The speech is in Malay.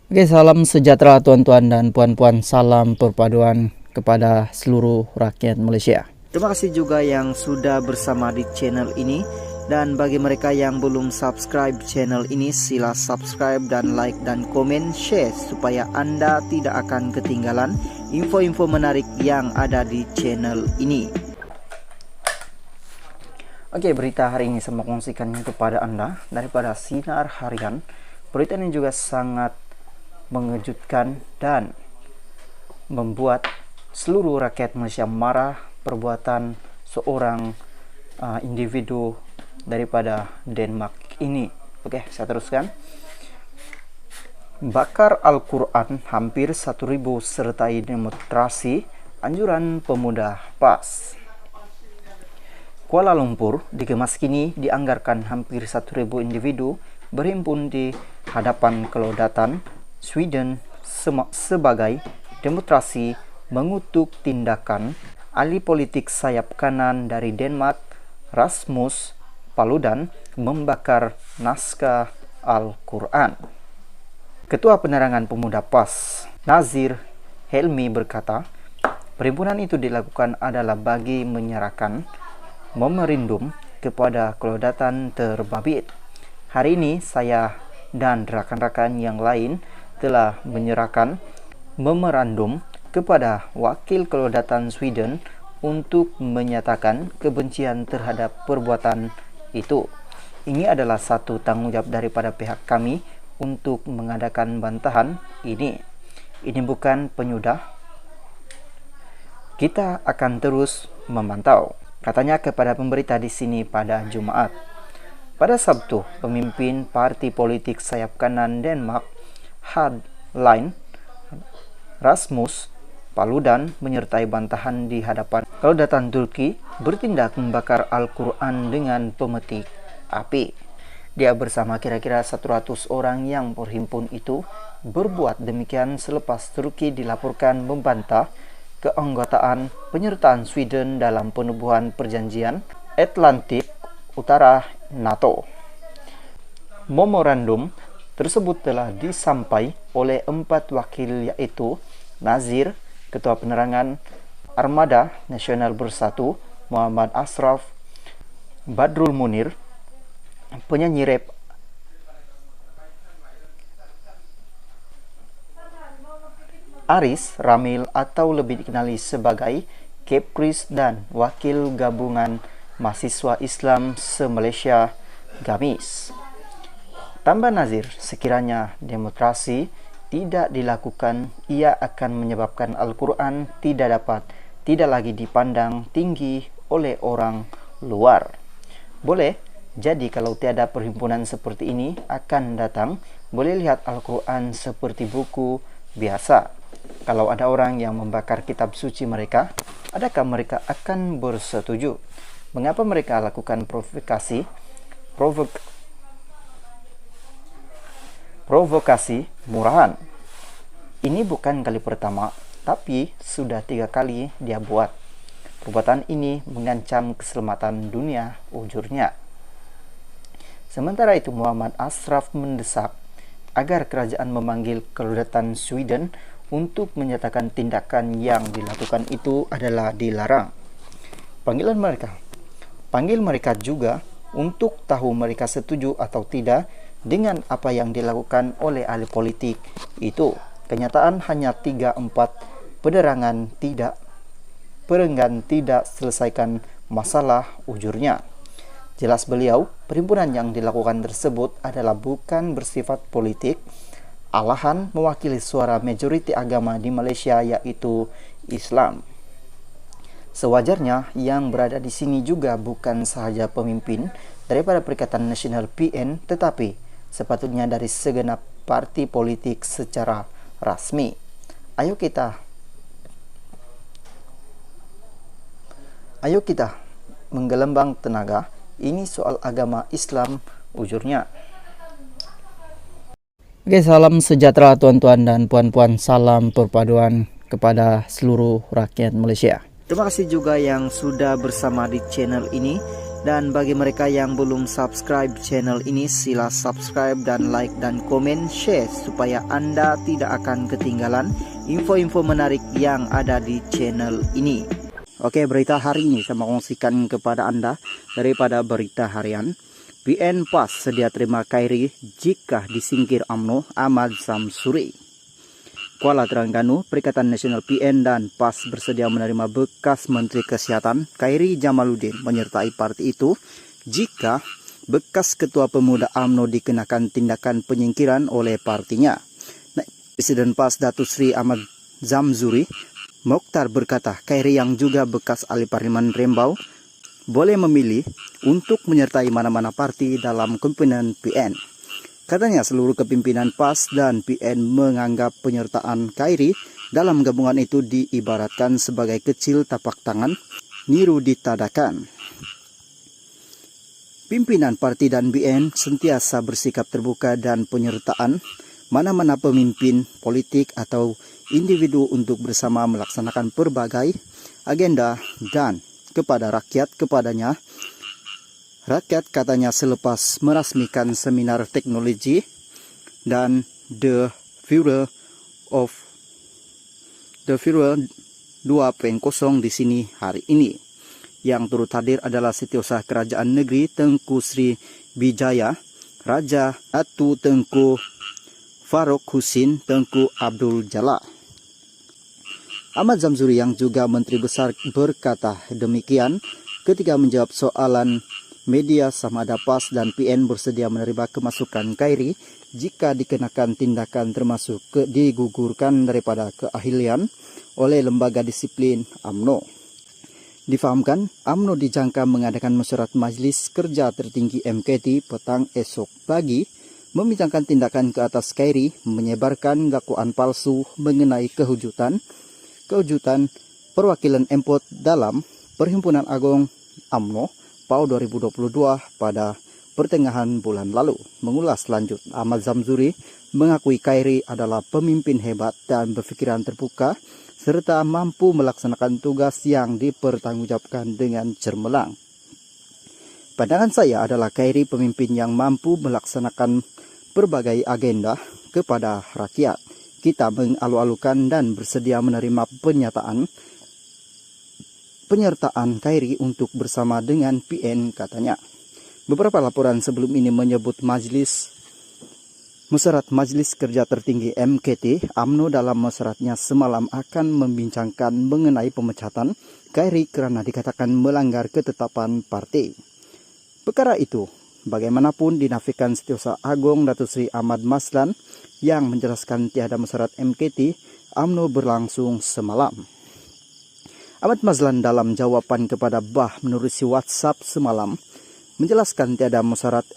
Oke, salam sejahtera tuan-tuan dan puan-puan. Salam perpaduan kepada seluruh rakyat Malaysia. Terima kasih juga yang sudah bersama di channel ini. Dan bagi mereka yang belum subscribe channel ini, sila subscribe dan like dan komen, share supaya Anda tidak akan ketinggalan info-info menarik yang ada di channel ini. Oke, berita hari ini saya mau kongsikannya kepada Anda daripada Sinar Harian. Berita ini juga sangat mengejutkan dan membuat seluruh rakyat Malaysia marah perbuatan seorang individu daripada Denmark ini. Oke, saya teruskan. Bakar Al-Quran hampir 1.000 sertai demonstrasi anjuran pemuda PAS. Kuala Lumpur dikemas kini dianggarkan hampir 1.000 individu berhimpun di hadapan kedaulatan Sweden sebagai demonstrasi mengutuk tindakan ahli politik sayap kanan dari Denmark, Rasmus Paludan, membakar naskah Al-Quran. Ketua Penerangan Pemuda PAS, Nazir Helmi, berkata, perhimpunan itu dilakukan adalah bagi menyerahkan memerindum kepada kedaulatan terbabit. Hari ini saya dan rakan-rakan yang lain telah menyerahkan memorandum kepada wakil kedaulatan Sweden untuk menyatakan kebencian terhadap perbuatan itu. Ini adalah satu tanggungjawab daripada pihak kami untuk mengadakan bantahan ini. Ini bukan penyudah. Kita akan terus memantau, katanya kepada pemberita di sini pada Jumaat. Pada Sabtu, pemimpin parti politik sayap kanan Denmark, Hardline Rasmus Paludan, menyertai bantahan di hadapan kedaulatan Turki bertindak membakar Al-Quran dengan pemetik api. Dia bersama kira-kira 100 orang yang berhimpun itu berbuat demikian selepas Turki dilaporkan membantah keanggotaan penyertaan Sweden dalam penubuhan perjanjian Atlantik Utara NATO. Memorandum tersebut telah disampai oleh 4 wakil, yaitu Nazir, Ketua Penerangan Armada Nasional Bersatu Muhammad Ashraf, Badrul Munir, penyanyi rap Aris Ramil atau lebih dikenali sebagai Kepris, dan Wakil Gabungan Mahasiswa Islam se-Malaysia Gamis. Tambah Nazir, sekiranya demonstrasi tidak dilakukan, ia akan menyebabkan Al-Quran tidak lagi dipandang tinggi oleh orang luar. Boleh jadi kalau tiada perhimpunan seperti ini akan datang, boleh lihat Al-Quran seperti buku biasa. Kalau ada orang yang membakar kitab suci mereka, adakah mereka akan bersetuju? Mengapa mereka lakukan provokasi murahan? Ini bukan kali pertama, tapi sudah 3 kali dia buat. Perbuatan ini mengancam keselamatan dunia, ujurnya. Sementara itu, Muhammad Ashraf mendesak agar kerajaan memanggil kedaulatan Sweden untuk menyatakan tindakan yang dilakukan itu adalah dilarang. Panggil mereka juga untuk tahu mereka setuju atau tidak dengan apa yang dilakukan oleh ahli politik itu. Kenyataan hanya 3-4 perenggan tidak selesaikan masalah, ujurnya. Jelas beliau, perhimpunan yang dilakukan tersebut adalah bukan bersifat politik, alahan mewakili suara majoriti agama di Malaysia, yaitu Islam. Sewajarnya yang berada di sini juga bukan sahaja pemimpin daripada Perikatan Nasional PN, tetapi sepatutnya dari segenap parti politik secara rasmi. Ayo kita menggelembang tenaga. Ini soal agama Islam, ujurnya. Oke, salam sejahtera tuan-tuan dan puan-puan. Salam perpaduan kepada seluruh rakyat Malaysia. Terima kasih juga yang sudah bersama di channel ini. Dan bagi mereka yang belum subscribe channel ini, sila subscribe dan like dan komen share supaya Anda tidak akan ketinggalan info-info menarik yang ada di channel ini. Oke, berita hari ini saya kongsikan kepada Anda daripada berita harian. PN PAS sedia terima Khairi jika disingkir UMNO Ahmad Zamzuri. Kuala Terengganu, Perikatan Nasional PN dan PAS bersedia menerima bekas Menteri Kesehatan Khairi Jamaluddin menyertai parti itu jika bekas Ketua Pemuda UMNO dikenakan tindakan penyingkiran oleh partinya. Presiden PAS Datuk Seri Ahmad Zamzuri Mokhtar berkata Khairi yang juga bekas ahli Parlimen Rembau boleh memilih untuk menyertai mana-mana parti dalam kepimpinan PN. Katanya seluruh kepimpinan PAS dan PN menganggap penyertaan Khairi dalam gabungan itu diibaratkan sebagai kecil tapak tangan, niru ditadakan. Pimpinan parti dan PN sentiasa bersikap terbuka dan penyertaan mana-mana pemimpin politik atau individu untuk bersama melaksanakan berbagai agenda dan kepada rakyat kepadanya. Rakyat katanya selepas merasmikan seminar teknologi dan The Future 2.0 di sini hari ini. Yang turut hadir adalah Setiausaha Kerajaan Negeri Tengku Sri Bijaya, Raja Atu Tengku Farouk Husin Tengku Abdul Jalal. Ahmad Zamzuri yang juga Menteri Besar berkata demikian ketika menjawab soalan media sama ada PAS dan PN bersedia menerima kemasukan Khairi jika dikenakan tindakan termasuk digugurkan daripada keahlian oleh lembaga disiplin UMNO. Difahamkan, UMNO dijangka mengadakan mesyuarat Majlis Kerja Tertinggi MKT petang esok pagi membincangkan tindakan ke atas Khairi menyebarkan dakwaan palsu mengenai kehujutan perwakilan empot dalam Perhimpunan Agung UMNO PAU 2022 pada pertengahan bulan lalu. Mengulas lanjut, Ahmad Zamzuri mengakui Khairi adalah pemimpin hebat dan berpikiran terbuka serta mampu melaksanakan tugas yang dipertanggungjawabkan dengan cemerlang. Pandangan saya adalah Khairi pemimpin yang mampu melaksanakan berbagai agenda kepada rakyat. Kita mengalu-alukan dan bersedia menerima penyertaan Khairi untuk bersama dengan PN, katanya. Beberapa laporan sebelum ini menyebut mesyuarat Majlis Kerja Tertinggi MKT UMNO dalam mesyuaratnya semalam akan membincangkan mengenai pemecatan Khairi karena dikatakan melanggar ketetapan partai. Perkara itu bagaimanapun dinafikan Setiausaha Agung Datuk Seri Ahmad Mazlan yang menjelaskan tiada mesyuarat MKT UMNO berlangsung semalam. Ahmad Mazlan dalam jawaban kepada Bah menerusi WhatsApp semalam menjelaskan tiada mesyuarat